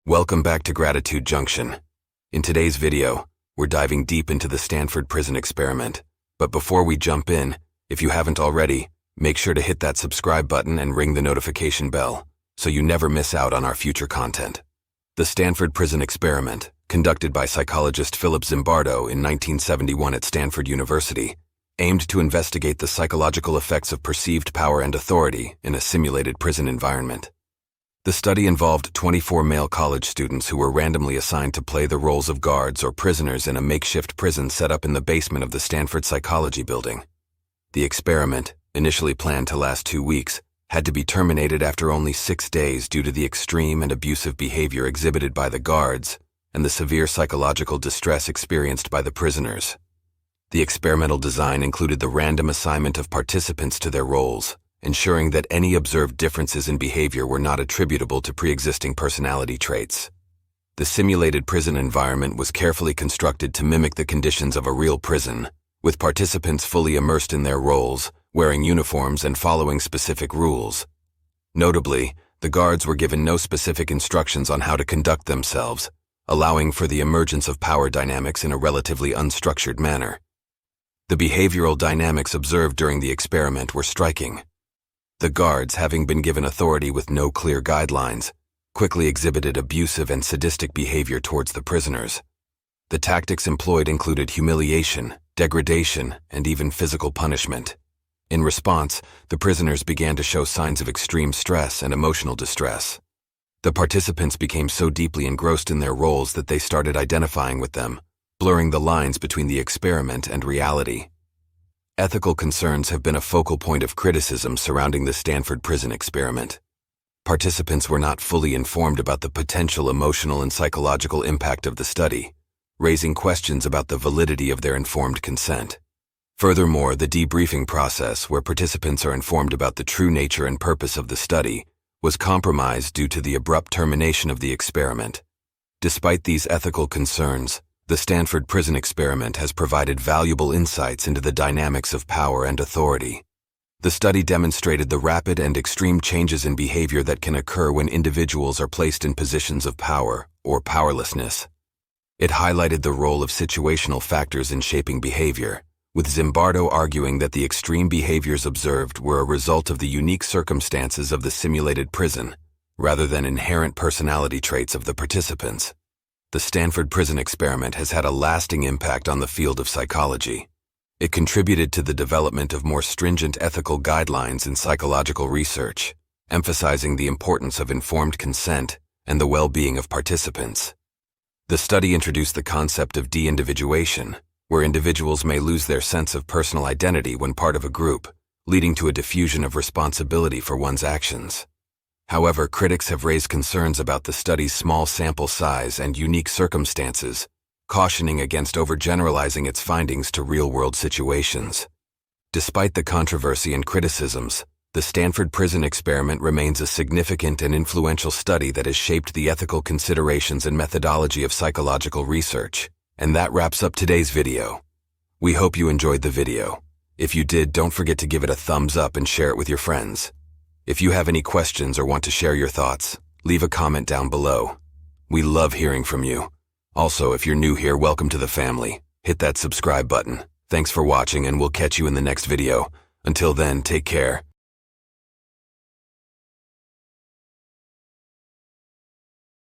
Welcome back to Gratitude Junction. In today's video, we're diving deep into the Stanford Prison Experiment. But before we jump in, if you haven't already, make sure to hit that subscribe button and ring the notification bell so you never miss out on our future content. The Stanford Prison Experiment, conducted by psychologist Philip Zimbardo in 1971 at Stanford University, aimed to investigate the psychological effects of perceived power and authority in a simulated prison environment. The study involved 24 male college students who were randomly assigned to play the roles of guards or prisoners in a makeshift prison set up in the basement of the Stanford Psychology Building. The experiment, initially planned to last 2 weeks, had to be terminated after only 6 days due to the extreme and abusive behavior exhibited by the guards and the severe psychological distress experienced by the prisoners. The experimental design included the random assignment of participants to their roles, ensuring that any observed differences in behavior were not attributable to pre-existing personality traits. The simulated prison environment was carefully constructed to mimic the conditions of a real prison, with participants fully immersed in their roles, wearing uniforms and following specific rules. Notably, the guards were given no specific instructions on how to conduct themselves, allowing for the emergence of power dynamics in a relatively unstructured manner. The behavioral dynamics observed during the experiment were striking. The guards, having been given authority with no clear guidelines, quickly exhibited abusive and sadistic behavior towards the prisoners. The tactics employed included humiliation, degradation, and even physical punishment. In response, the prisoners began to show signs of extreme stress and emotional distress. The participants became so deeply engrossed in their roles that they started identifying with them, blurring the lines between the experiment and reality. Ethical concerns have been a focal point of criticism surrounding the Stanford Prison Experiment. Participants were not fully informed about the potential emotional and psychological impact of the study, raising questions about the validity of their informed consent. Furthermore, the debriefing process, where participants are informed about the true nature and purpose of the study, was compromised due to the abrupt termination of the experiment. Despite these ethical concerns, the Stanford Prison Experiment has provided valuable insights into the dynamics of power and authority. The study demonstrated the rapid and extreme changes in behavior that can occur when individuals are placed in positions of power or powerlessness. It highlighted the role of situational factors in shaping behavior, with Zimbardo arguing that the extreme behaviors observed were a result of the unique circumstances of the simulated prison, rather than inherent personality traits of the participants. The Stanford Prison Experiment has had a lasting impact on the field of psychology. It contributed to the development of more stringent ethical guidelines in psychological research, emphasizing the importance of informed consent and the well-being of participants. The study introduced the concept of deindividuation, where individuals may lose their sense of personal identity when part of a group, leading to a diffusion of responsibility for one's actions. However, critics have raised concerns about the study's small sample size and unique circumstances, cautioning against overgeneralizing its findings to real-world situations. Despite the controversy and criticisms, the Stanford Prison Experiment remains a significant and influential study that has shaped the ethical considerations and methodology of psychological research. And that wraps up today's video. We hope you enjoyed the video. If you did, don't forget to give it a thumbs up and share it with your friends. If you have any questions or want to share your thoughts, leave a comment down below. We love hearing from you. Also, if you're new here, welcome to the family. Hit that subscribe button. Thanks for watching, and we'll catch you in the next video. Until then, take care.